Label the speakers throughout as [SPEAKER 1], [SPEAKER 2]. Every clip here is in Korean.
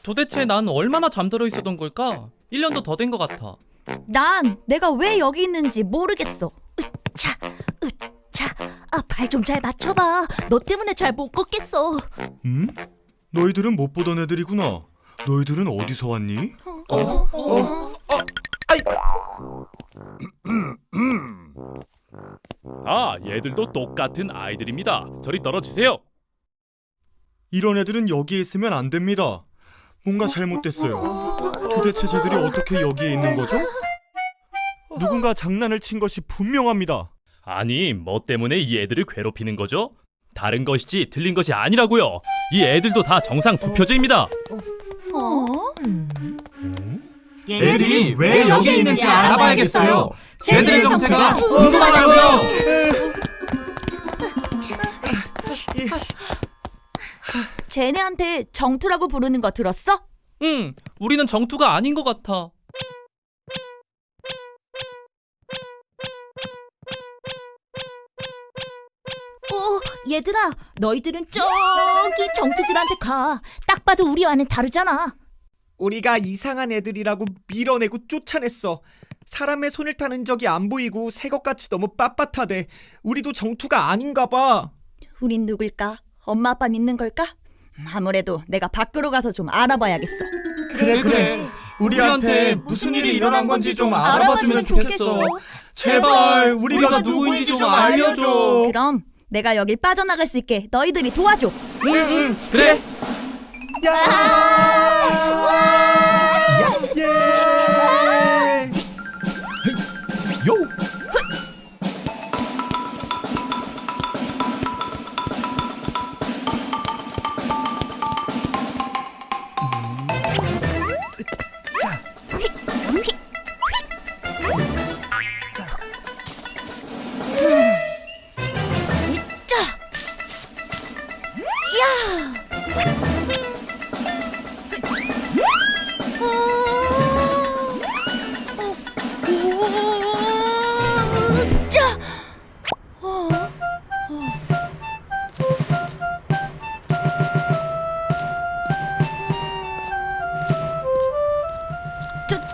[SPEAKER 1] 도대체 난 얼마나 잠들어 있었던 걸까? 1년도 더 된 것 같아.
[SPEAKER 2] 난 내가 왜 여기 있는지 모르겠어. 으차, 으차. 발 좀 잘 맞춰봐. 너 때문에 잘 못 걷겠어.
[SPEAKER 3] 너희들은 못 보던 애들이구나. 너희들은 어디서 왔니?
[SPEAKER 4] 얘들도 똑같은 아이들입니다. 저리 떨어지세요.
[SPEAKER 3] 이런 애들은 여기에 있으면 안 됩니다. 뭔가 잘못됐어요. 도대체 쟤들이 어떻게 여기에 있는 거죠? 누군가 장난을 친 것이 분명합니다.
[SPEAKER 4] 아니, 뭐 때문에 이 애들을 괴롭히는 거죠? 다른 것이지 틀린 것이 아니라고요. 이 애들도 다 정상 투표제입니다.
[SPEAKER 5] 얘들이 왜 여기 있는지 알아봐야겠어요. 쟤들의 정체가 궁금하다고요.
[SPEAKER 2] 쟤네한테 정투라고 부르는 거 들었어?
[SPEAKER 1] 응, 우리는 정투가 아닌 것 같아.
[SPEAKER 2] 얘들아, 너희들은 저기 정투들한테 가. 딱 봐도 우리와는 다르잖아.
[SPEAKER 6] 우리가 이상한 애들이라고 밀어내고 쫓아냈어. 사람의 손을 타는 적이 안 보이고 새것같이 너무 빳빳하대. 우리도 정투가 아닌가 봐.
[SPEAKER 2] 우린 누굴까? 엄마 아빠 믿는 걸까? 아무래도 내가 밖으로 가서 좀 알아봐야겠어.
[SPEAKER 5] 그래. 우리한테 무슨 일이 일어난 건지 좀 알아봐주면 좋겠어. 제발 우리가 누구인지 좀 알려줘.
[SPEAKER 2] 그럼 내가 여길 빠져나갈 수 있게 너희들이 도와줘.
[SPEAKER 1] 그래.
[SPEAKER 6] 예! 요!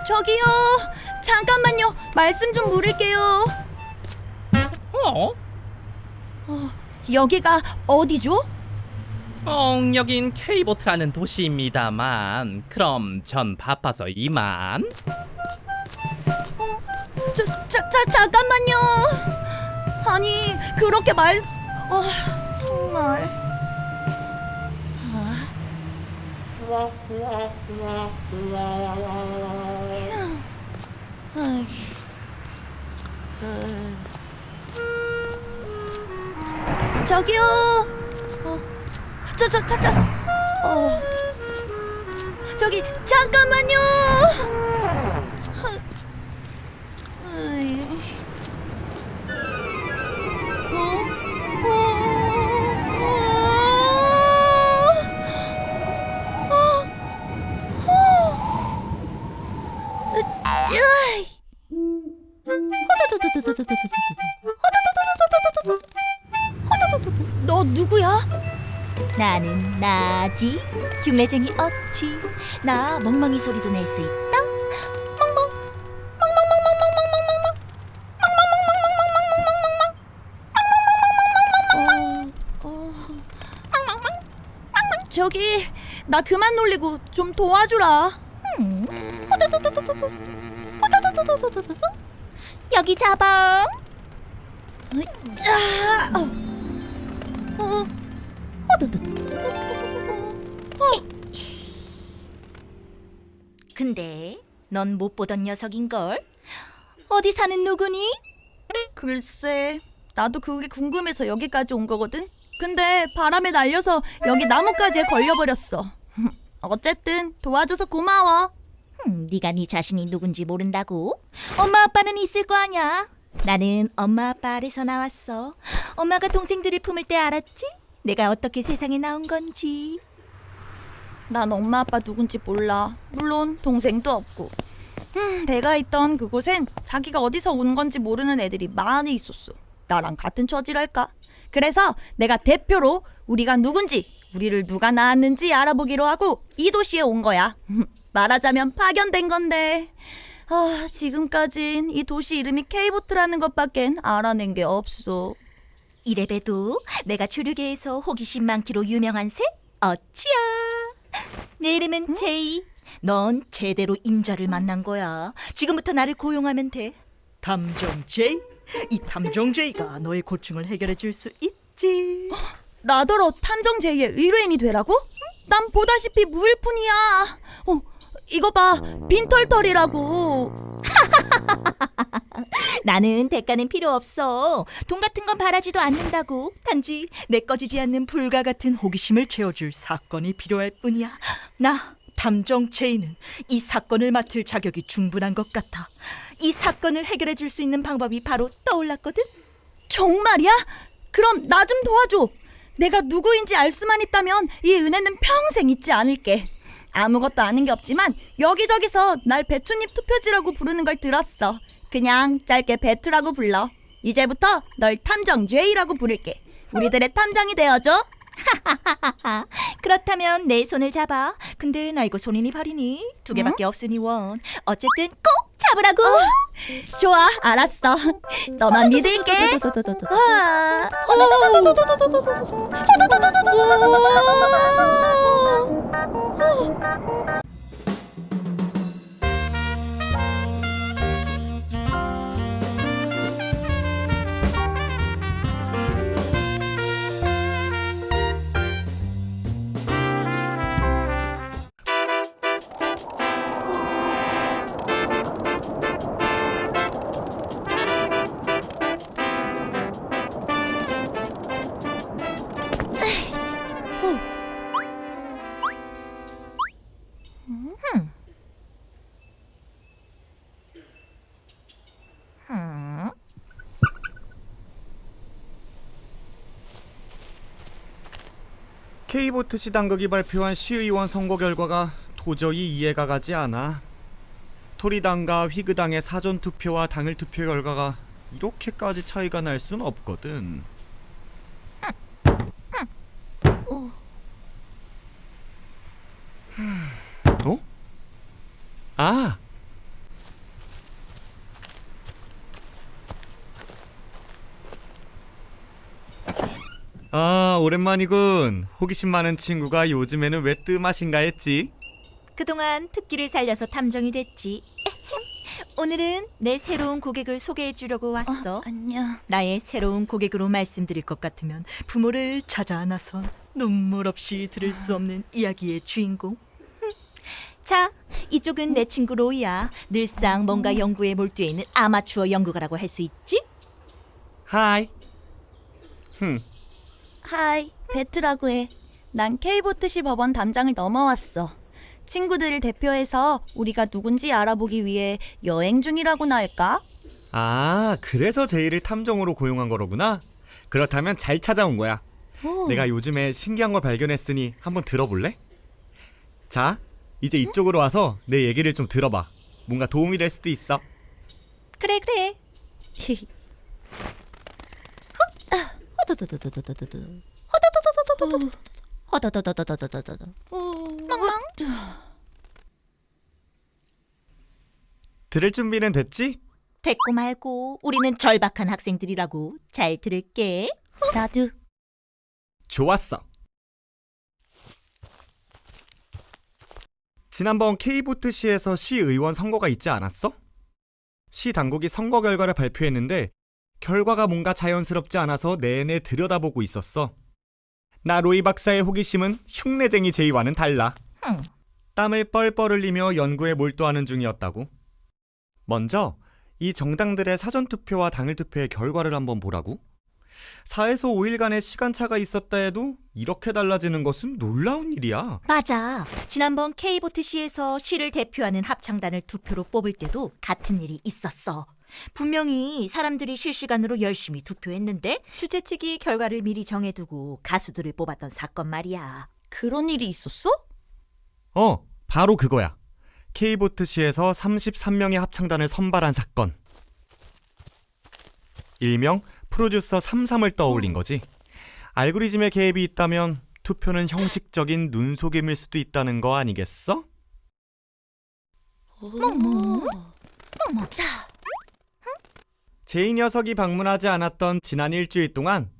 [SPEAKER 2] 저기요, 잠깐만요. 말씀 좀 물을게요. 여기가 어디죠?
[SPEAKER 1] 여긴 K보트라는 도시입니다만, 그럼 전 바빠서 이만.
[SPEAKER 2] 잠깐만요. 아니, 그렇게 정말. 저기요. 저기 잠깐만요. 너 누구야?
[SPEAKER 7] 나는 나지. 흉내쟁이 없지. 나 멍멍이 소리도 낼 수 있다. 멍멍
[SPEAKER 2] 저기 나 그만 놀리고 좀 도와주라.
[SPEAKER 7] 여기 잡아. 근데 넌 못 보던 녀석인걸. 어디 사는 누구니?
[SPEAKER 2] 글쎄, 나도 그게 궁금해서 여기까지 온 거거든. 근데 바람에 날려서 여기 나뭇가지에 걸려버렸어. 어쨌든 도와줘서 고마워.
[SPEAKER 7] 네가 네 자신이 누군지 모른다고? 엄마 아빠는 있을 거 아냐. 나는 엄마 아빠 아래서 나왔어. 엄마가 동생들을 품을 때 알았지? 내가 어떻게 세상에 나온 건지.
[SPEAKER 2] 난 엄마 아빠 누군지 몰라. 물론 동생도 없고. 내가 있던 그곳엔 자기가 어디서 온 건지 모르는 애들이 많이 있었어. 나랑 같은 처지랄까. 그래서 내가 대표로 우리가 누군지 우리를 누가 낳았는지 알아보기로 하고 이 도시에 온 거야. 말하자면 파견된 건데 지금까진 이 도시 이름이 K보트라는 것밖엔 알아낸 게 없어.
[SPEAKER 7] 이래봬도 내가 조류계에서 호기심 많기로 유명한 새? 어찌야. 내 이름은 제이. 넌 제대로 임자를 만난 거야. 지금부터 나를 고용하면 돼. 탐정 제이. 이 탐정 제이가 너의 고충을 해결해 줄 수 있지.
[SPEAKER 2] 나더러 탐정 제이의 의뢰인이 되라고? 난 보다시피 무일푼이야. 이거 봐, 빈털털이라고.
[SPEAKER 7] 나는 대가는 필요 없어. 돈 같은 건 바라지도 않는다고. 단지 내 꺼지지 않는 불과 같은 호기심을 채워줄 사건이 필요할 뿐이야. 나 탐정 제이는 이 사건을 맡을 자격이 충분한 것 같아. 이 사건을 해결해 줄 수 있는 방법이 바로 떠올랐거든.
[SPEAKER 2] 정말이야? 그럼 나 좀 도와줘. 내가 누구인지 알 수만 있다면 이 은혜는 평생 잊지 않을게. 아무것도 아는 게 없지만 여기저기서 날 배추잎 투표지라고 부르는 걸 들었어. 그냥 짧게 배투라고 불러. 이제부터 널 탐정 제이라고 부를게. 우리들의 탐정이 되어줘.
[SPEAKER 7] 그렇다면 내 손을 잡아. 근데 나 이거 손이니 발이니? 2개밖에 없으니 원. 어쨌든 꼭 잡으라고.
[SPEAKER 2] 좋아, 알았어. 너만 믿을게.
[SPEAKER 3] K보트 시당국이 발표한 시의원 선거 결과가 도저히 이해가 가지 않아. 토리당과 휘그당의 사전투표와 당일투표 결과가 이렇게까지 차이가 날 순 없거든. 어? 아! 오랜만이군. 호기심 많은 친구가 요즘에는 왜 뜸하신가 했지?
[SPEAKER 7] 그동안 특기를 살려서 탐정이 됐지. 오늘은 내 새로운 고객을 소개해 주려고 왔어.
[SPEAKER 2] 안녕.
[SPEAKER 7] 나의 새로운 고객으로 말씀드릴 것 같으면 부모를 찾아 나선 눈물 없이 들을 수 없는 이야기의 주인공. 자, 이쪽은 내 친구 로이야. 늘상 뭔가 연구에 몰두해 있는 아마추어 연구가라고 할 수 있지?
[SPEAKER 3] 하이.
[SPEAKER 2] 하이, 배트라고 해. 난 K보트시 법원 담장을 넘어왔어. 친구들을 대표해서 우리가 누군지 알아보기 위해 여행 중이라고나 할까?
[SPEAKER 3] 아, 그래서 제이를 탐정으로 고용한 거로구나. 그렇다면 잘 찾아온 거야. 내가 요즘에 신기한 걸 발견했으니 한번 들어볼래? 자, 이제 이쪽으로 와서 내 얘기를 좀 들어봐. 뭔가 도움이 될 수도 있어.
[SPEAKER 7] 그래.
[SPEAKER 3] 들을 준비는 됐지?
[SPEAKER 7] 됐고 말고 우리는 절박한 학생들이라고. 잘 들을게.
[SPEAKER 2] 나도.
[SPEAKER 3] 좋았어. 지난번 K보트시에서 시의원 선거가 있지 않았어? 시 당국이 선거 결과를 발표했는데 결과가 뭔가 자연스럽지 않아서 내내 들여다보고 있었어. 나 로이 박사의 호기심은 흉내쟁이 제이와는 달라. 땀을 뻘뻘 흘리며 연구에 몰두하는 중이었다고. 먼저 이 정당들의 사전투표와 당일투표의 결과를 한번 보라고. 4에서 5일간의 시간차가 있었다 해도 이렇게 달라지는 것은 놀라운 일이야.
[SPEAKER 7] 맞아. 지난번 K보트시에서 시를 대표하는 합창단을 투표로 뽑을 때도 같은 일이 있었어. 분명히 사람들이 실시간으로 열심히 투표했는데 주최 측이 결과를 미리 정해두고 가수들을 뽑았던 사건 말이야.
[SPEAKER 2] 그런 일이 있었어?
[SPEAKER 3] 바로 그거야. K보트시에서 33명의 합창단을 선발한 사건. 일명 프로듀서 33을 떠올린 거지. 알고리즘의 개입이 있다면 투표는 형식적인 눈속임일 수도 있다는 거 아니겠어?
[SPEAKER 2] 자,
[SPEAKER 3] 제이 녀석이 방문하지 않았던 지난 일주일 동안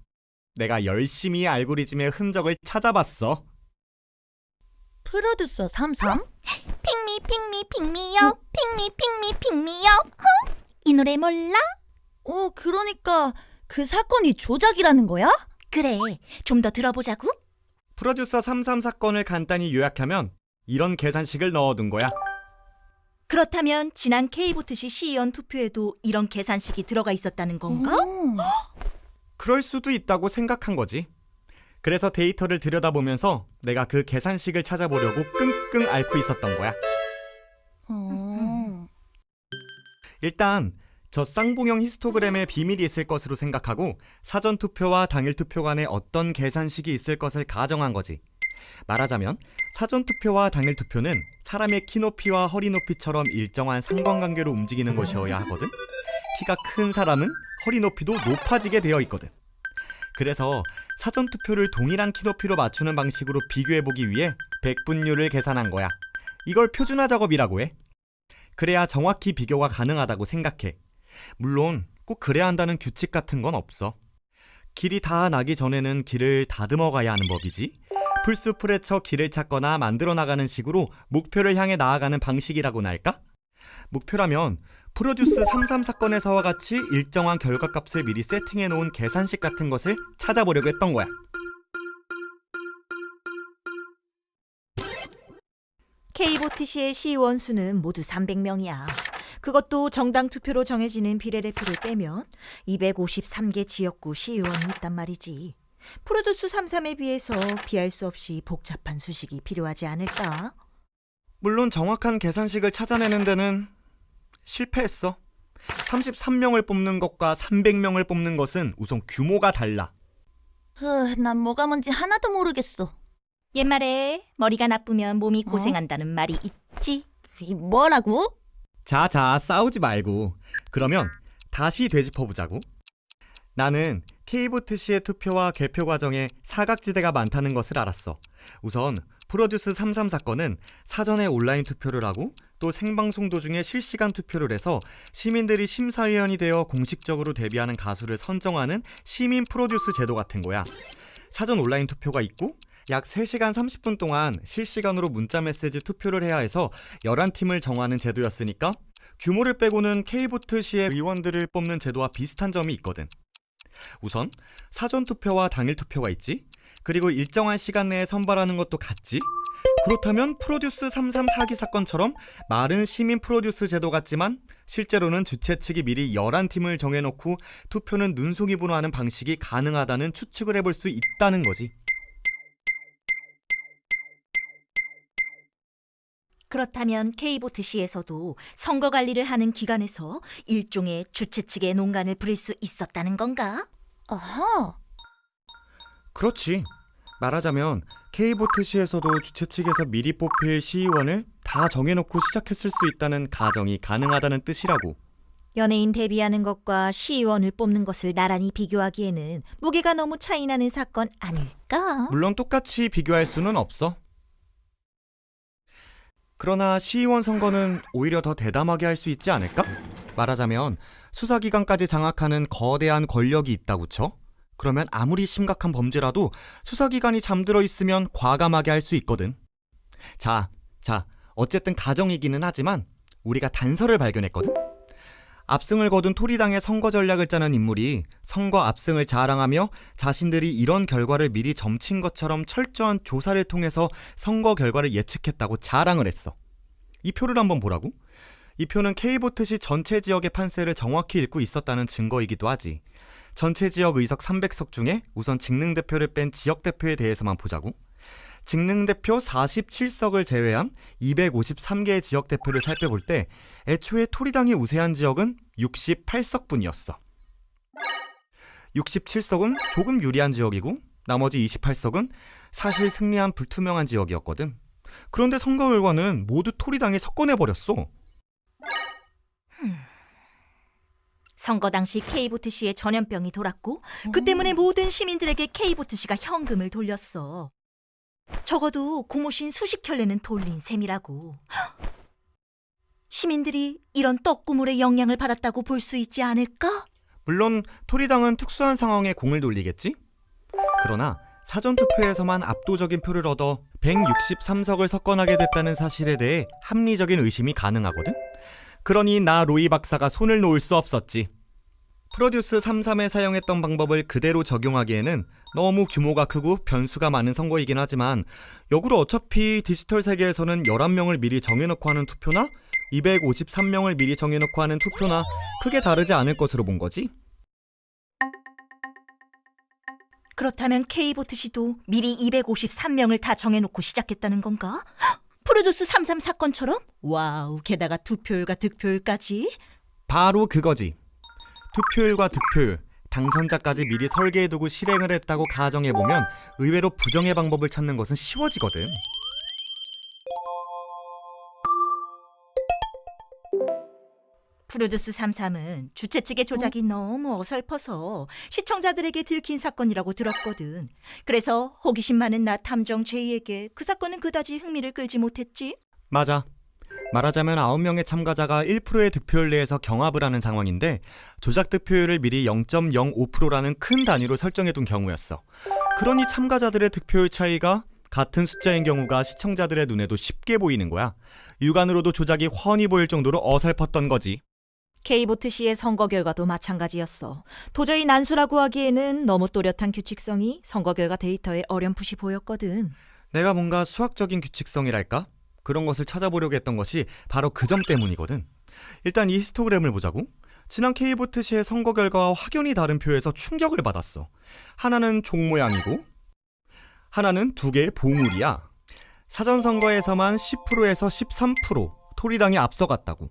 [SPEAKER 3] 내가 열심히 알고리즘의 흔적을 찾아봤어.
[SPEAKER 2] 프로듀서 33?
[SPEAKER 7] 핑미 핑미 핑미요 핑미 핑미요 이 노래 몰라?
[SPEAKER 2] 그러니까 그 사건이 조작이라는 거야?
[SPEAKER 7] 그래, 좀 더 들어보자고.
[SPEAKER 3] 프로듀서 33 사건을 간단히 요약하면 이런 계산식을 넣어둔 거야.
[SPEAKER 7] 그렇다면 지난 K보트시 시의원 투표에도 이런 계산식이 들어가 있었다는 건가?
[SPEAKER 3] 그럴 수도 있다고 생각한 거지. 그래서 데이터를 들여다보면서 내가 그 계산식을 찾아보려고 끙끙 앓고 있었던 거야. 일단 저 쌍봉형 히스토그램에 비밀이 있을 것으로 생각하고 사전 투표와 당일 투표 간에 어떤 계산식이 있을 것을 가정한 거지. 말하자면 사전 투표와 당일 투표는 사람의 키 높이와 허리 높이처럼 일정한 상관관계로 움직이는 것이어야 하거든. 키가 큰 사람은 허리 높이도 높아지게 되어 있거든. 그래서 사전 투표를 동일한 키 높이로 맞추는 방식으로 비교해보기 위해 백분율을 계산한 거야. 이걸 표준화 작업이라고 해. 그래야 정확히 비교가 가능하다고 생각해. 물론 꼭 그래야 한다는 규칙 같은 건 없어. 길이 다 나기 전에는 길을 다듬어 가야 하는 법이지. 풀숲을 헤쳐 길을 찾거나 만들어 나가는 식으로 목표를 향해 나아가는 방식이라고나 할까? 목표라면 프로듀스 33 사건에서와 같이 일정한 결과값을 미리 세팅해 놓은 계산식 같은 것을 찾아보려고 했던 거야.
[SPEAKER 7] K보트시의 시의원 수는 모두 300명이야. 그것도 정당 투표로 정해지는 비례대표를 빼면 253개 지역구 시의원이 있단 말이지. 프로듀스 33에 비해서 비할 수 없이 복잡한 수식이 필요하지 않을까?
[SPEAKER 3] 물론 정확한 계산식을 찾아내는 데는 실패했어. 33명을 뽑는 것과 300명을 뽑는 것은 우선 규모가 달라.
[SPEAKER 2] 난 뭐가 뭔지 하나도 모르겠어.
[SPEAKER 7] 옛말에 머리가 나쁘면 몸이 고생한다는 말이 있지.
[SPEAKER 2] 이 뭐라고?
[SPEAKER 3] 자자, 싸우지 말고. 그러면 다시 되짚어보자고. 나는 K보트시의 투표와 개표 과정에 사각지대가 많다는 것을 알았어. 우선 프로듀스 33 사건은 사전에 온라인 투표를 하고 또 생방송 도중에 실시간 투표를 해서 시민들이 심사위원이 되어 공식적으로 데뷔하는 가수를 선정하는 시민 프로듀스 제도 같은 거야. 사전 온라인 투표가 있고 약 3시간 30분 동안 실시간으로 문자 메시지 투표를 해야 해서 11팀을 정하는 제도였으니까 규모를 빼고는 K보트시의 의원들을 뽑는 제도와 비슷한 점이 있거든. 우선 사전 투표와 당일 투표가 있지. 그리고 일정한 시간 내에 선발하는 것도 같지. 그렇다면 프로듀스 33 사기 사건처럼 말은 시민 프로듀스 제도 같지만 실제로는 주최 측이 미리 11팀을 정해놓고 투표는 눈속임으로 하는 방식이 가능하다는 추측을 해볼 수 있다는 거지.
[SPEAKER 7] 그렇다면 K보트시에서도 선거 관리를 하는 기관에서 일종의 주최 측의 농간을 부릴 수 있었다는 건가?
[SPEAKER 2] 아하.
[SPEAKER 3] 그렇지. 말하자면 K보트시에서도 주최 측에서 미리 뽑힐 시의원을 다 정해놓고 시작했을 수 있다는 가정이 가능하다는 뜻이라고.
[SPEAKER 7] 연예인 데뷔하는 것과 시의원을 뽑는 것을 나란히 비교하기에는 무게가 너무 차이나는 사건 아닐까?
[SPEAKER 3] 물론 똑같이 비교할 수는 없어. 그러나 시의원 선거는 오히려 더 대담하게 할 수 있지 않을까? 말하자면 수사기관까지 장악하는 거대한 권력이 있다고 쳐? 그러면 아무리 심각한 범죄라도 수사기관이 잠들어 있으면 과감하게 할 수 있거든. 자, 어쨌든 가정이기는 하지만 우리가 단서를 발견했거든. 압승을 거둔 토리당의 선거 전략을 짜는 인물이 선거 압승을 자랑하며 자신들이 이런 결과를 미리 점친 것처럼 철저한 조사를 통해서 선거 결과를 예측했다고 자랑을 했어. 이 표를 한번 보라고. 이 표는 K보트시 전체 지역의 판세를 정확히 읽고 있었다는 증거이기도 하지. 전체 지역 의석 300석 중에 우선 직능대표를 뺀 지역대표에 대해서만 보자고. 직능대표 47석을 제외한 253개의 지역대표를 살펴볼 때 애초에 토리당이 우세한 지역은 68석뿐이었어. 67석은 조금 유리한 지역이고 나머지 28석은 사실 승리한 불투명한 지역이었거든. 그런데 선거 결과는 모두 토리당이 석권해버렸어.
[SPEAKER 7] 선거 당시 K보트시에 전염병이 돌았고 그 때문에 모든 시민들에게 K보트시가 현금을 돌렸어. 적어도 고무신 수십 켤레는 돌린 셈이라고. 시민들이 이런 떡고물의 영향을 받았다고 볼 수 있지 않을까?
[SPEAKER 3] 물론 토리당은 특수한 상황에 공을 돌리겠지? 그러나 사전투표에서만 압도적인 표를 얻어 163석을 석권하게 됐다는 사실에 대해 합리적인 의심이 가능하거든? 그러니 나 로이 박사가 손을 놓을 수 없었지. 프로듀스 33에 사용했던 방법을 그대로 적용하기에는 너무 규모가 크고 변수가 많은 선거이긴 하지만 역으로 어차피 디지털 세계에서는 11명을 미리 정해놓고 하는 투표나 253명을 미리 정해놓고 하는 투표나 크게 다르지 않을 것으로 본 거지.
[SPEAKER 7] 그렇다면 K보트시도 미리 253명을 다 정해놓고 시작했다는 건가? 프로듀스 33 사건처럼? 와우, 게다가 투표율과 득표율까지?
[SPEAKER 3] 바로 그거지. 투표율과 득표율, 당선자까지 미리 설계해두고 실행을 했다고 가정해보면 의외로 부정의 방법을 찾는 것은 쉬워지거든.
[SPEAKER 7] 프로듀스 33은 주최 측의 조작이 너무 어설퍼서 시청자들에게 들킨 사건이라고 들었거든. 그래서 호기심 많은 나 탐정 제이에게 그 사건은 그다지 흥미를 끌지 못했지.
[SPEAKER 3] 맞아. 말하자면 9명의 참가자가 1%의 득표율 내에서 경합을 하는 상황인데 조작 득표율을 미리 0.05%라는 큰 단위로 설정해둔 경우였어. 그러니 참가자들의 득표율 차이가 같은 숫자인 경우가 시청자들의 눈에도 쉽게 보이는 거야. 육안으로도 조작이 훤히 보일 정도로 어설펐던 거지.
[SPEAKER 7] K보트시의 선거 결과도 마찬가지였어. 도저히 난수라고 하기에는 너무 또렷한 규칙성이 선거 결과 데이터에 어렴풋이 보였거든.
[SPEAKER 3] 내가 뭔가 수학적인 규칙성이랄까? 그런 것을 찾아보려고 했던 것이 바로 그 점 때문이거든. 일단 이 히스토그램을 보자고. 지난 K보트시의 선거 결과와 확연히 다른 표에서 충격을 받았어. 하나는 종 모양이고 하나는 두 개의 보물이야. 사전선거에서만 10%에서 13% 토리당이 앞서갔다고.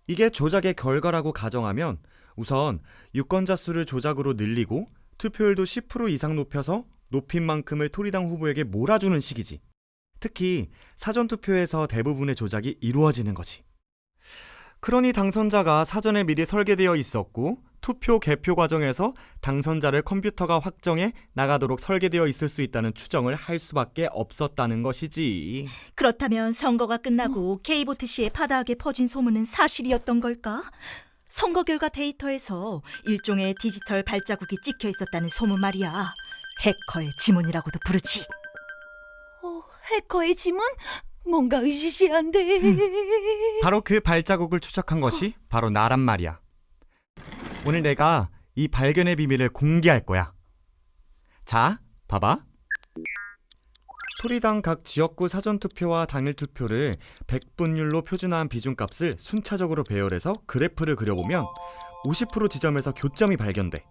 [SPEAKER 3] 이게 조작의 결과라고 가정하면 우선 유권자 수를 조작으로 늘리고 투표율도 10% 이상 높여서 높인 만큼을 토리당 후보에게 몰아주는 식이지. 특히 사전투표에서 대부분의 조작이 이루어지는 거지. 그러니 당선자가 사전에 미리 설계되어 있었고 투표 개표 과정에서 당선자를 컴퓨터가 확정해 나가도록 설계되어 있을 수 있다는 추정을 할 수밖에 없었다는 것이지.
[SPEAKER 7] 그렇다면 선거가 끝나고 K보트시에 파다하게 퍼진 소문은 사실이었던 걸까? 선거 결과 데이터에서 일종의 디지털 발자국이 찍혀 있었다는 소문 말이야. 해커의 지문이라고도 부르지.
[SPEAKER 2] 해커의 지문? 뭔가 의시시한데.
[SPEAKER 3] 바로 그 발자국을 추적한 것이 바로 나란 말이야. 오늘 내가 이 발견의 비밀을 공개할 거야. 자, 봐봐. 토리당 각 지역구 사전투표와 당일투표를 100분율로 표준화한 비중값을 순차적으로 배열해서 그래프를 그려보면 50% 지점에서 교점이 발견돼.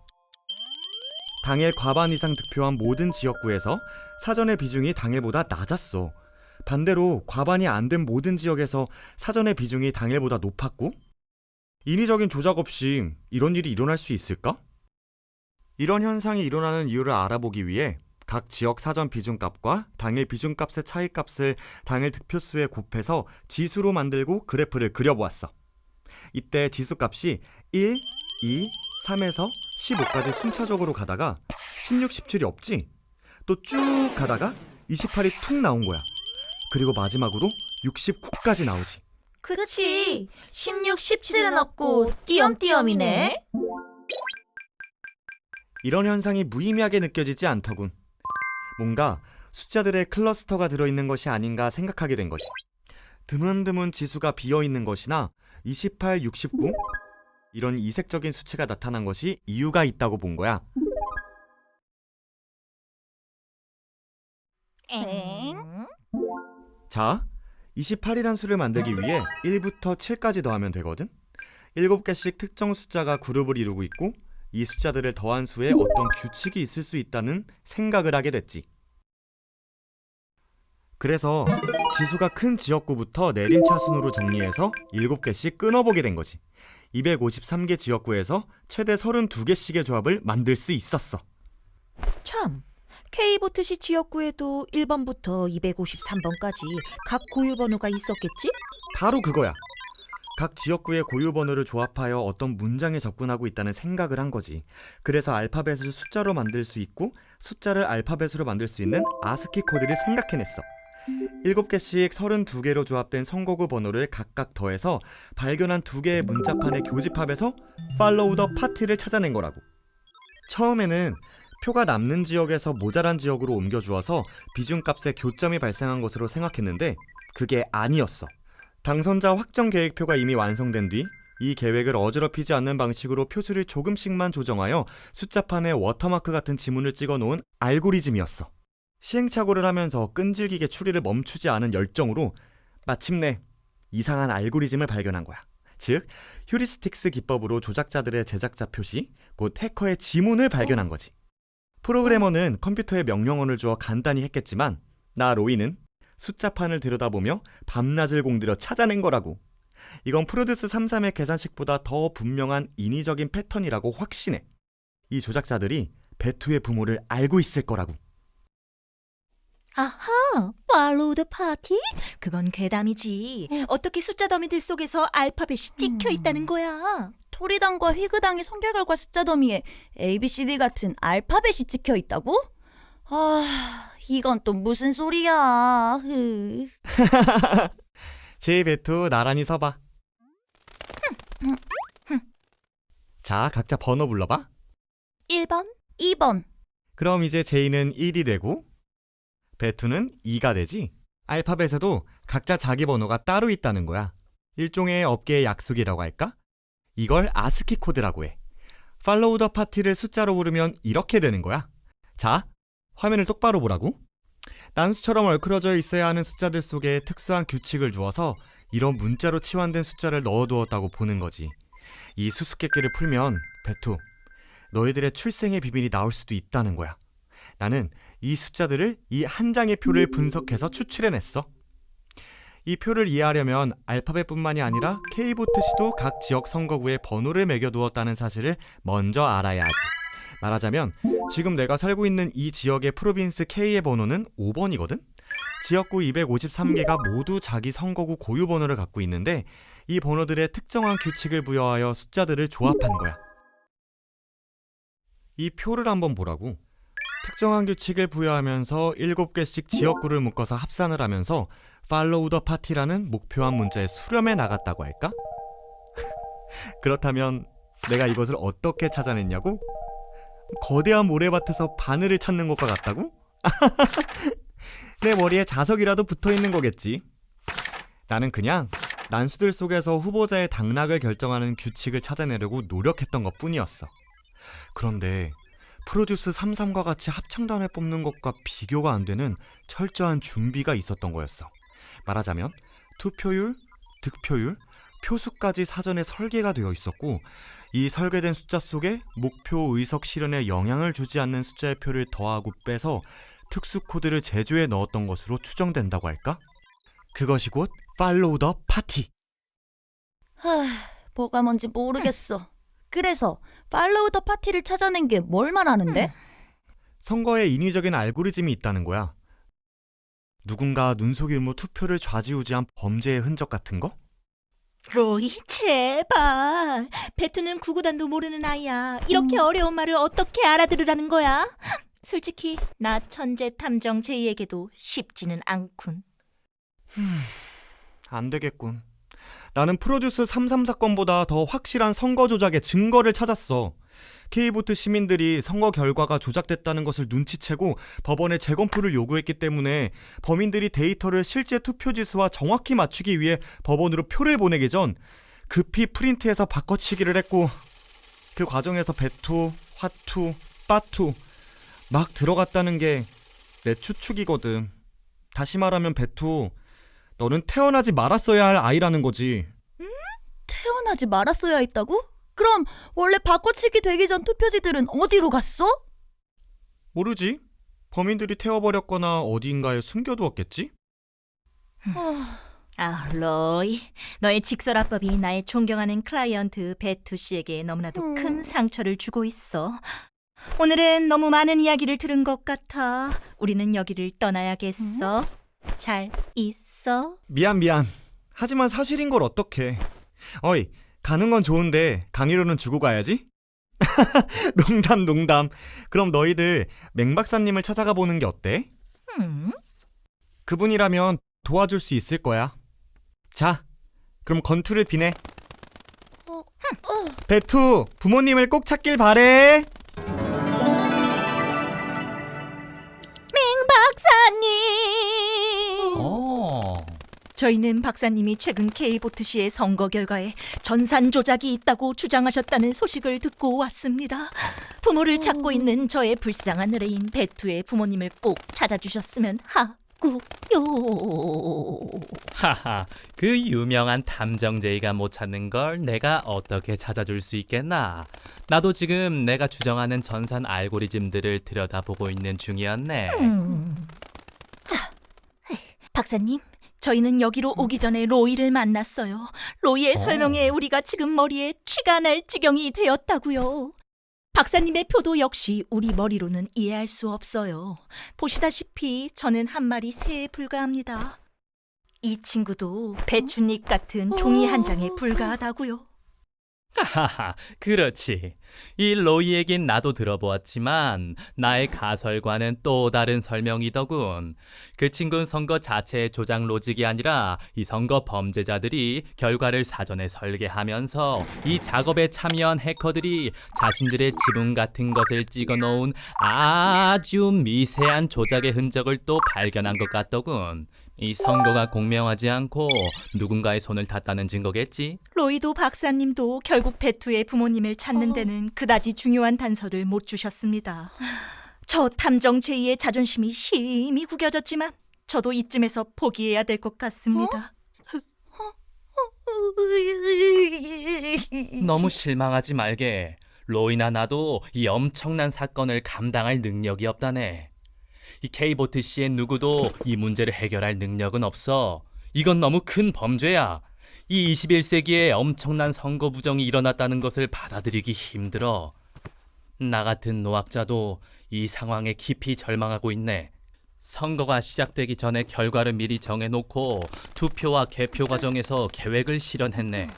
[SPEAKER 3] 당일 과반 이상 득표한 모든 지역구에서 사전의 비중이 당일보다 낮았어. 반대로 과반이 안 된 모든 지역에서 사전의 비중이 당일보다 높았고, 인위적인 조작 없이 이런 일이 일어날 수 있을까? 이런 현상이 일어나는 이유를 알아보기 위해 각 지역 사전 비중값과 당일 비중값의 차이값을 당일 득표수에 곱해서 지수로 만들고 그래프를 그려보았어. 이때 지수값이 1, 2, 3에서 15까지 순차적으로 가다가 16, 17이 없지? 또 쭉 가다가 28이 툭 나온 거야. 그리고 마지막으로 69까지 나오지.
[SPEAKER 7] 그치. 16, 17은 없고 띄엄띄엄이네.
[SPEAKER 3] 이런 현상이 무의미하게 느껴지지 않더군. 뭔가 숫자들의 클러스터가 들어있는 것이 아닌가 생각하게 된 것이. 드문드문 지수가 비어있는 것이나 28, 69 이런 이색적인 수치가 나타난 것이 이유가 있다고 본 거야.
[SPEAKER 7] 엥?
[SPEAKER 3] 자, 28이란 수를 만들기 위해 1부터 7까지 더하면 되거든? 7개씩 특정 숫자가 그룹을 이루고 있고 이 숫자들을 더한 수에 어떤 규칙이 있을 수 있다는 생각을 하게 됐지. 그래서 지수가 큰 지역구부터 내림차순으로 정리해서 7개씩 끊어보게 된 거지. 253개 지역구에서 최대 32개씩의 조합을 만들 수 있었어.
[SPEAKER 7] 참, K보트시 지역구에도 1번부터 253번까지 각 고유 번호가 있었겠지?
[SPEAKER 3] 바로 그거야. 각 지역구의 고유 번호를 조합하여 어떤 문장에 접근하고 있다는 생각을 한 거지. 그래서 알파벳을 숫자로 만들 수 있고 숫자를 알파벳으로 만들 수 있는 아스키 코드를 생각해냈어. 7개씩 32개로 조합된 선거구 번호를 각각 더해서 발견한 2개의 문자판의 교집합에서 팔로우 더 파티를 찾아낸 거라고. 처음에는 표가 남는 지역에서 모자란 지역으로 옮겨주어서 비중값에 교점이 발생한 것으로 생각했는데 그게 아니었어. 당선자 확정 계획표가 이미 완성된 뒤 이 계획을 어지럽히지 않는 방식으로 표수를 조금씩만 조정하여 숫자판에 워터마크 같은 지문을 찍어놓은 알고리즘이었어. 시행착오를 하면서 끈질기게 추리를 멈추지 않은 열정으로 마침내 이상한 알고리즘을 발견한 거야. 즉, 휴리스틱스 기법으로 조작자들의 제작자 표시, 곧 해커의 지문을 발견한 거지. 프로그래머는 컴퓨터에 명령어를 주어 간단히 했겠지만 나 로이는 숫자판을 들여다보며 밤낮을 공들여 찾아낸 거라고. 이건 프로듀스 33의 계산식보다 더 분명한 인위적인 패턴이라고 확신해. 이 조작자들이 베투의 부모를 알고 있을 거라고.
[SPEAKER 7] 아하, 팔로우 더 파티? 그건 괴담이지. 어떻게 숫자 더미들 속에서 알파벳이 찍혀 있다는 거야?
[SPEAKER 2] 토리당과 휘그당의 성결과과 숫자 더미에 ABCD 같은 알파벳이 찍혀 있다고? 아, 이건 또 무슨 소리야.
[SPEAKER 3] 제이 베투 나란히 서봐. 자, 각자 번호 불러봐.
[SPEAKER 7] 1번,
[SPEAKER 2] 2번.
[SPEAKER 3] 그럼 이제 제이는 1이 되고 베투는 2가 되지. 알파벳에도 각자 자기 번호가 따로 있다는 거야. 일종의 업계의 약속이라고 할까? 이걸 아스키 코드라고 해. 팔로우 더 파티를 숫자로 부르면 이렇게 되는 거야. 자, 화면을 똑바로 보라고. 난수처럼 얼크러져 있어야 하는 숫자들 속에 특수한 규칙을 주어서 이런 문자로 치환된 숫자를 넣어두었다고 보는 거지. 이 수수께끼를 풀면 베투, 너희들의 출생의 비밀이 나올 수도 있다는 거야. 나는 이 숫자들을 이 한 장의 표를 분석해서 추출해냈어. 이 표를 이해하려면 알파벳뿐만이 아니라 K보트시도 각 지역 선거구에 번호를 매겨두었다는 사실을 먼저 알아야 하지. 말하자면 지금 내가 살고 있는 이 지역의 프로빈스 K의 번호는 5번이거든? 지역구 253개가 모두 자기 선거구 고유 번호를 갖고 있는데 이 번호들의 특정한 규칙을 부여하여 숫자들을 조합한 거야. 이 표를 한번 보라고. 특정한 규칙을 부여하면서 7개씩 지역구를 묶어서 합산을 하면서 팔로우 더 파티라는 목표한 문자에 수렴해 나갔다고 할까? 그렇다면 내가 이것을 어떻게 찾아냈냐고? 거대한 모래밭에서 바늘을 찾는 것과 같다고? 내 머리에 자석이라도 붙어있는 거겠지. 나는 그냥 난수들 속에서 후보자의 당락을 결정하는 규칙을 찾아내려고 노력했던 것뿐이었어. 그런데 프로듀스 33과 같이 합창단을 뽑는 것과 비교가 안 되는 철저한 준비가 있었던 거였어. 말하자면 투표율, 득표율, 표수까지 사전에 설계가 되어 있었고 이 설계된 숫자 속에 목표 의석 실현에 영향을 주지 않는 숫자의 표를 더하고 빼서 특수 코드를 제조해 넣었던 것으로 추정된다고 할까? 그것이 곧 팔로우 더 파티.
[SPEAKER 2] 뭐가 뭔지 모르겠어. 그래서 팔로우 더 파티를 찾아낸 게 뭘 말하는데?
[SPEAKER 3] 선거에 인위적인 알고리즘이 있다는 거야. 누군가 눈속임으로 투표를 좌지우지한 범죄의 흔적 같은 거?
[SPEAKER 7] 로이, 제발. 베투는 구구단도 모르는 아이야. 이렇게 어려운 말을 어떻게 알아들으라는 거야? 솔직히 나 천재 탐정 제이에게도 쉽지는 않군.
[SPEAKER 3] 안 되겠군. 나는 프로듀스 33 사건보다 더 확실한 선거 조작의 증거를 찾았어. K보트 시민들이 선거 결과가 조작됐다는 것을 눈치채고 법원에 재검표를 요구했기 때문에 범인들이 데이터를 실제 투표지수와 정확히 맞추기 위해 법원으로 표를 보내기 전 급히 프린트해서 바꿔치기를 했고 그 과정에서 배투, 화투, 빠투 막 들어갔다는 게 내 추측이거든. 다시 말하면 배투, 너는 태어나지 말았어야 할 아이라는 거지.
[SPEAKER 2] 태어나지 말았어야 했다고? 그럼 원래 바꿔치기 되기 전 투표지들은 어디로 갔어?
[SPEAKER 3] 모르지. 범인들이 태워버렸거나 어디인가에 숨겨두었겠지?
[SPEAKER 7] 아, 로이. 너의 직설화법이 나의 존경하는 클라이언트 베투 씨에게 너무나도 큰 상처를 주고 있어. 오늘은 너무 많은 이야기를 들은 것 같아. 우리는 여기를 떠나야겠어. 잘 있어?
[SPEAKER 3] 미안. 하지만 사실인 걸 어떡해. 어이, 가는 건 좋은데 강의료는 주고 가야지? 농담. 그럼 너희들 맹 박사님을 찾아가 보는 게 어때? 그분이라면 도와줄 수 있을 거야. 자, 그럼 건투를 비내. 배투, 부모님을 꼭 찾길 바래.
[SPEAKER 7] 박사님. 저희는 박사님이 최근 K보트시의 선거 결과에 전산 조작이 있다고 주장하셨다는 소식을 듣고 왔습니다. 부모를 찾고 있는 저의 불쌍한 의뢰인 배투의 부모님을 꼭 찾아주셨으면 하고요.
[SPEAKER 4] 하하, 그 유명한 탐정제이가 못 찾는 걸 내가 어떻게 찾아줄 수 있겠나? 나도 지금 내가 주장하는 전산 알고리즘들을 들여다보고 있는 중이었네.
[SPEAKER 7] 자, 박사님, 저희는 여기로 오기 전에 로이를 만났어요. 로이의 설명에 우리가 지금 머리에 쥐가 날 지경이 되었다고요. 박사님의 표도 역시 우리 머리로는 이해할 수 없어요. 보시다시피 저는 한 마리 새에 불과합니다. 이 친구도 배춧잎 같은 종이 한 장에 불과하다고요.
[SPEAKER 4] 하하, 그렇지. 이 로이 얘긴 나도 들어보았지만 나의 가설과는 또 다른 설명이더군. 그 친구는 선거 자체의 조작 로직이 아니라 이 선거 범죄자들이 결과를 사전에 설계하면서 이 작업에 참여한 해커들이 자신들의 지분 같은 것을 찍어놓은 아주 미세한 조작의 흔적을 또 발견한 것 같더군. 이 선거가 공명하지 않고 누군가의 손을 탔다는 증거겠지?
[SPEAKER 7] 로이도 박사님도 결국 배투의 부모님을 찾는 데는 그다지 중요한 단서를 못 주셨습니다. 저 탐정 제이의 자존심이 심히 구겨졌지만 저도 이쯤에서 포기해야 될 것 같습니다.
[SPEAKER 4] 너무 실망하지 말게. 로이나 나도 이 엄청난 사건을 감당할 능력이 없다네. 이 K보트 씨의 누구도 이 문제를 해결할 능력은 없어. 이건 너무 큰 범죄야. 이 21세기에 엄청난 선거 부정이 일어났다는 것을 받아들이기 힘들어. 나 같은 노학자도 이 상황에 깊이 절망하고 있네. 선거가 시작되기 전에 결과를 미리 정해놓고 투표와 개표 과정에서 계획을 실현했네.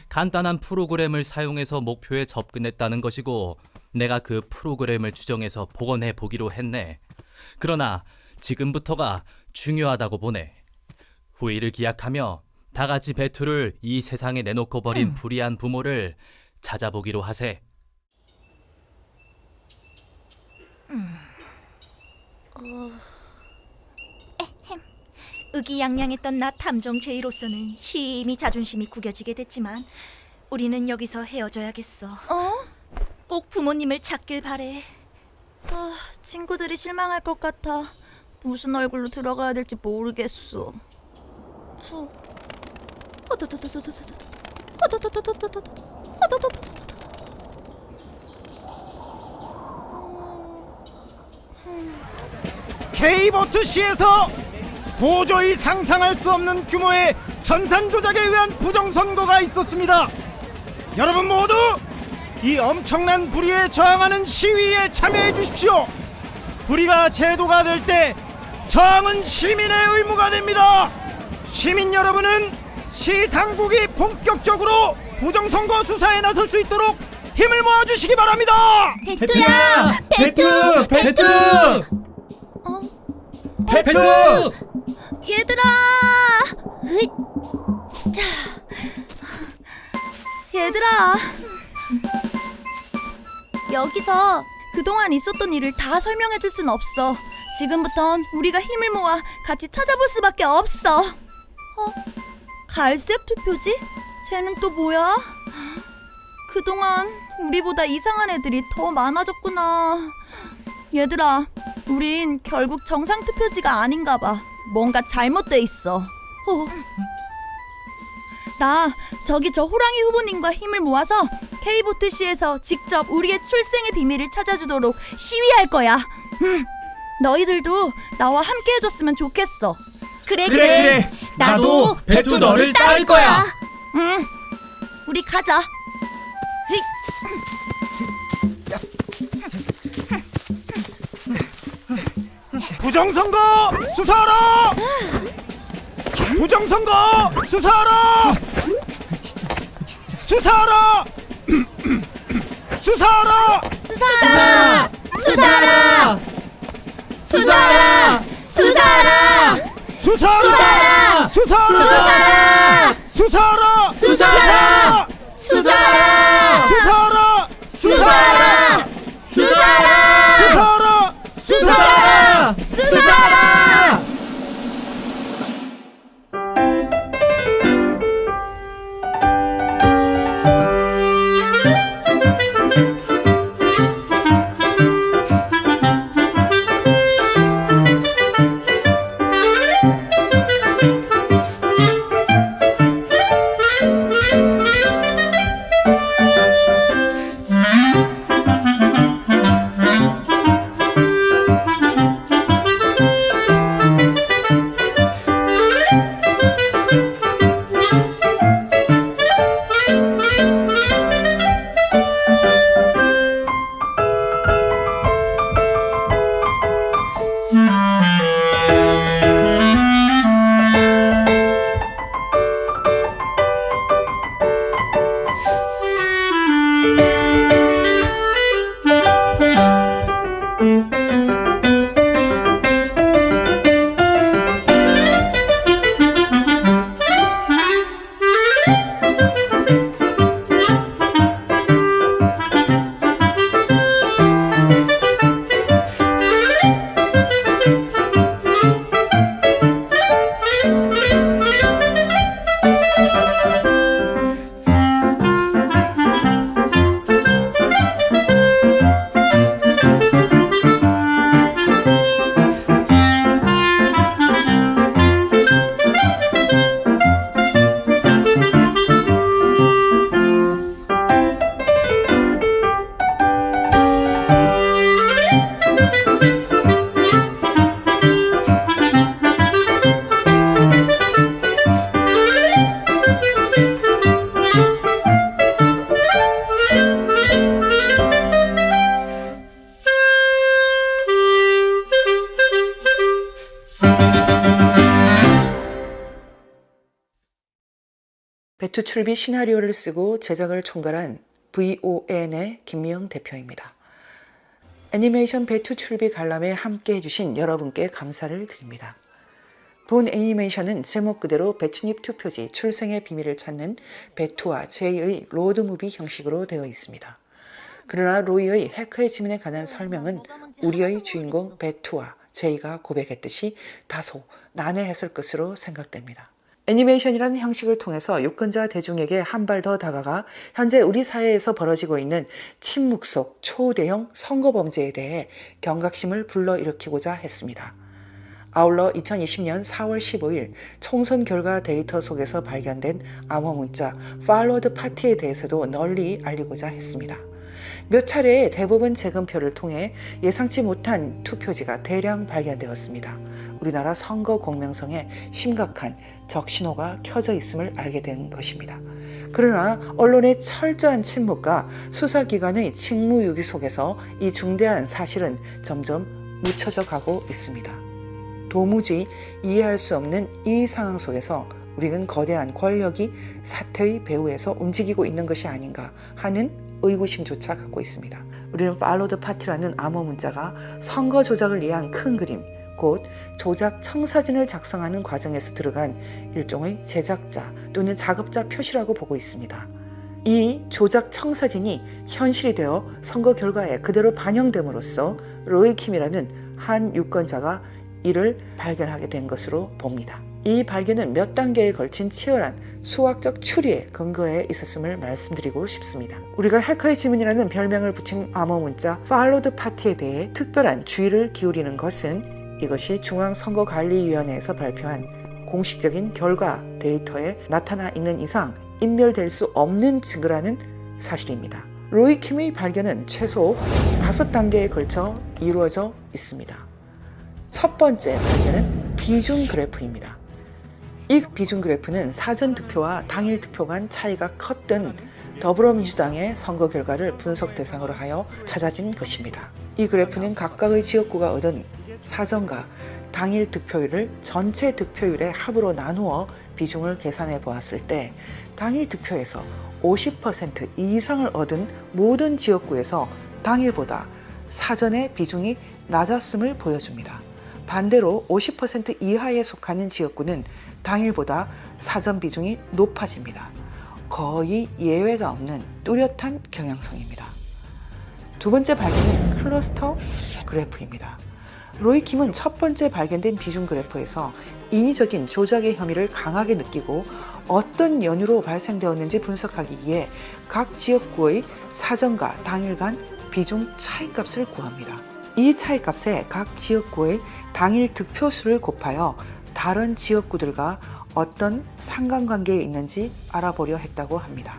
[SPEAKER 4] 간단한 프로그램을 사용해서 목표에 접근했다는 것이고 내가 그 프로그램을 추정해서 복원해 보기로 했네. 그러나 지금부터가 중요하다고 보네. 후일을 기약하며 다 같이 배투를 이 세상에 내놓고 버린 불의한 부모를 찾아보기로 하세.
[SPEAKER 7] 의기양양했던 나 탐정 제이로서는 심히 자존심이 구겨지게 됐지만 우리는 여기서 헤어져야겠어. 꼭 부모님을 찾길 바래.
[SPEAKER 2] 친구들이 실망할 것 같아. 무슨 얼굴로 들어가야 될지 모르겠어.
[SPEAKER 6] K보트시에서 도저히 상상할 수 없는 규모의 전산 조작에 의한 부정선거가 있었습니다. 여러분 모두 이 엄청난 불의에 저항하는 시위에 참여해 주십시오. 불의가 제도가 될 때 저항은 시민의 의무가 됩니다. 시민 여러분은 시 당국이 본격적으로 부정선거 수사에 나설 수 있도록 힘을 모아주시기 바랍니다.
[SPEAKER 7] 배투야!
[SPEAKER 5] 배투! 배투! 배투!
[SPEAKER 2] 얘들아! 으잇! 자. 얘들아! 여기서 그동안 있었던 일을 다 설명해줄 순 없어. 지금부턴 우리가 힘을 모아 같이 찾아볼 수밖에 없어. 갈색 투표지? 쟤는 또 뭐야? 그동안 우리보다 이상한 애들이 더 많아졌구나. 얘들아, 우린 결국 정상 투표지가 아닌가 봐. 뭔가 잘못돼 있어. 나 저기 저 호랑이 후보님과 힘을 모아서 K보트시에서 직접 우리의 출생의 비밀을 찾아주도록 시위할 거야. 너희들도 나와 함께 해줬으면 좋겠어.
[SPEAKER 7] 그래.
[SPEAKER 5] 나도 배투 너를 따를 거야.
[SPEAKER 2] 응, 우리 가자. 으이.
[SPEAKER 6] 부정선거 수사하라! 부정선거 수사하라! 수사하라! 수사하라!
[SPEAKER 2] 수사하라! 수사하라! 수사하라! 수사하라!
[SPEAKER 6] 수사하라! 수사하라! 수사하라!
[SPEAKER 2] 수사하라! 수사하라!
[SPEAKER 6] 수사하라!
[SPEAKER 2] 수사하라! 수사하라!
[SPEAKER 6] 수사하라!
[SPEAKER 2] 수사하라! 수사하라!
[SPEAKER 8] 배투 출비 시나리오를 쓰고 제작을 총괄한 VON의 김미영 대표입니다. 애니메이션 배투 출비 관람에 함께 해주신 여러분께 감사를 드립니다. 본 애니메이션은 제목 그대로 배춧잎 투표지 출생의 비밀을 찾는 배투와 제이의 로드무비 형식으로 되어 있습니다. 그러나 로이의 해커의 지문에 관한 설명은 우리의 주인공 배투와 제이가 고백했듯이 다소 난해했을 것으로 생각됩니다. 애니메이션이라는 형식을 통해서 유권자 대중에게 한 발 더 다가가 현재 우리 사회에서 벌어지고 있는 침묵 속 초대형 선거범죄에 대해 경각심을 불러일으키고자 했습니다. 아울러 2020년 4월 15일 총선 결과 데이터 속에서 발견된 암호 문자 Follow the Party에 대해서도 널리 알리고자 했습니다. 몇 차례의 대법원 재검표를 통해 예상치 못한 투표지가 대량 발견되었습니다. 우리나라 선거 공명성에 심각한 적신호가 켜져 있음을 알게 된 것입니다. 그러나 언론의 철저한 침묵과 수사기관의 직무유기 속에서 이 중대한 사실은 점점 묻혀져 가고 있습니다. 도무지 이해할 수 없는 이 상황 속에서 우리는 거대한 권력이 사태의 배후에서 움직이고 있는 것이 아닌가 하는 의구심조차 갖고 있습니다. 우리는 Follow the Party라는 암호 문자가 선거 조작을 위한 큰 그림, 곧 조작 청사진을 작성하는 과정에서 들어간 일종의 제작자 또는 작업자 표시라고 보고 있습니다. 이 조작 청사진이 현실이 되어 선거 결과에 그대로 반영됨으로써 로이 킴이라는 한 유권자가 이를 발견하게 된 것으로 봅니다. 이 발견은 몇 단계에 걸친 치열한 수학적 추리에 근거해 있었음을 말씀드리고 싶습니다. 우리가 해커의 지문이라는 별명을 붙인 암호 문자 Follow the Party에 대해 특별한 주의를 기울이는 것은 이것이 중앙선거관리위원회에서 발표한 공식적인 결과 데이터에 나타나 있는 이상 인멸될 수 없는 증거라는 사실입니다. 로이 킴의 발견은 최소 5단계에 걸쳐 이루어져 있습니다. 첫 번째 발견은 비중 그래프입니다. 이 비중 그래프는 사전 투표와 당일 투표 간 차이가 컸던 더불어민주당의 선거 결과를 분석 대상으로 하여 찾아진 것입니다. 이 그래프는 각각의 지역구가 얻은 사전과 당일 득표율을 전체 득표율의 합으로 나누어 비중을 계산해 보았을 때 당일 득표에서 50% 이상을 얻은 모든 지역구에서 당일보다 사전의 비중이 낮았음을 보여줍니다. 반대로 50% 이하에 속하는 지역구는 당일보다 사전 비중이 높아집니다. 거의 예외가 없는 뚜렷한 경향성입니다. 두 번째 발견은 클러스터 그래프입니다. 로이 킴은 첫 번째 발견된 비중 그래프에서 인위적인 조작의 혐의를 강하게 느끼고 어떤 연유로 발생되었는지 분석하기 위해 각 지역구의 사전과 당일 간 비중 차이값을 구합니다. 이 차이값에 각 지역구의 당일 득표수를 곱하여 다른 지역구들과 어떤 상관관계에 있는지 알아보려 했다고 합니다.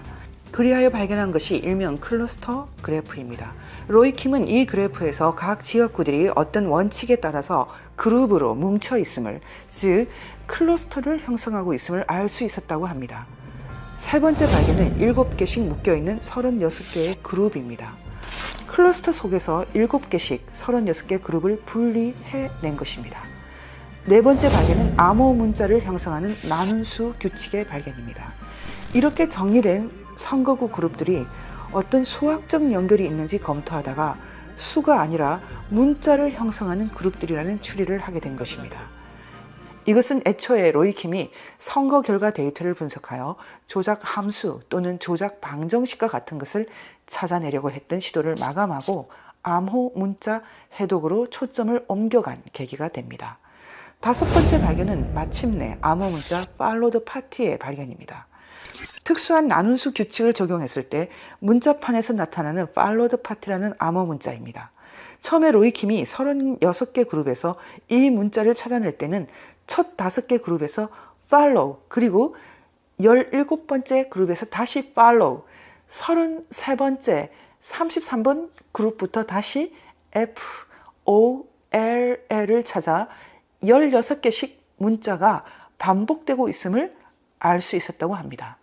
[SPEAKER 8] 그리하여 발견한 것이 일명 클러스터 그래프입니다. 로이 킴은 이 그래프에서 각 지역구들이 어떤 원칙에 따라서 그룹으로 뭉쳐 있음을, 즉 클러스터를 형성하고 있음을 알 수 있었다고 합니다. 세 번째 발견은 7개씩 묶여있는 36개의 그룹입니다. 클러스터 속에서 7개씩 36개 그룹을 분리해낸 것입니다. 네 번째 발견은 암호 문자를 형성하는 나눈 수 규칙의 발견입니다. 이렇게 정리된 선거구 그룹들이 어떤 수학적 연결이 있는지 검토하다가 수가 아니라 문자를 형성하는 그룹들이라는 추리를 하게 된 것입니다. 이것은 애초에 로이 킴이 선거 결과 데이터를 분석하여 조작 함수 또는 조작 방정식과 같은 것을 찾아내려고 했던 시도를 마감하고 암호 문자 해독으로 초점을 옮겨간 계기가 됩니다. 다섯 번째 발견은 마침내 암호 문자 follow the party의 발견입니다. 특수한 나눈수 규칙을 적용했을 때 문자판에서 나타나는 follow the party라는 암호 문자입니다. 처음에 로이 킴이 36개 그룹에서 이 문자를 찾아낼 때는 첫 5개 그룹에서 follow, 그리고 17번째 그룹에서 다시 follow, 33번째, 33번 그룹부터 다시 F, O, L, L을 찾아 16개씩 문자가 반복되고 있음을 알 수 있었다고 합니다.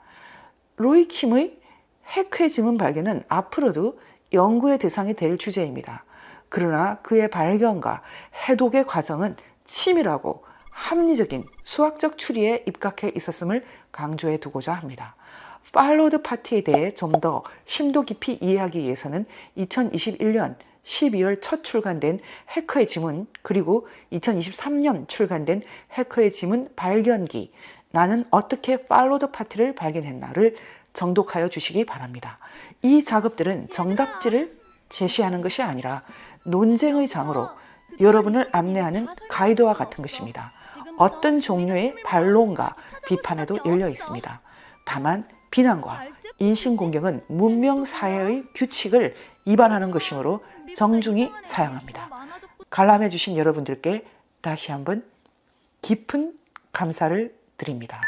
[SPEAKER 8] 로이 킴의 해크의 지문 발견은 앞으로도 연구의 대상이 될 주제입니다. 그러나 그의 발견과 해독의 과정은 치밀하고 합리적인 수학적 추리에 입각해 있었음을 강조해 두고자 합니다. Follow the Party에 대해 좀 더 심도 깊이 이해하기 위해서는 2021년 12월 첫 출간된 해커의 지문, 그리고 2023년 출간된 해커의 지문 발견기, 나는 어떻게 Follow the Party를 발견했나를 정독하여 주시기 바랍니다. 이 작업들은 정답지를 제시하는 것이 아니라 논쟁의 장으로 여러분을 안내하는 가이드와 같은 것입니다. 어떤 종류의 반론과 비판에도 열려 있습니다. 다만 비난과 인신공격은 문명사회의 규칙을 위반하는 것이므로 정중히 사용합니다. 관람해 주신 여러분들께 다시 한번 깊은 감사를 드립니다.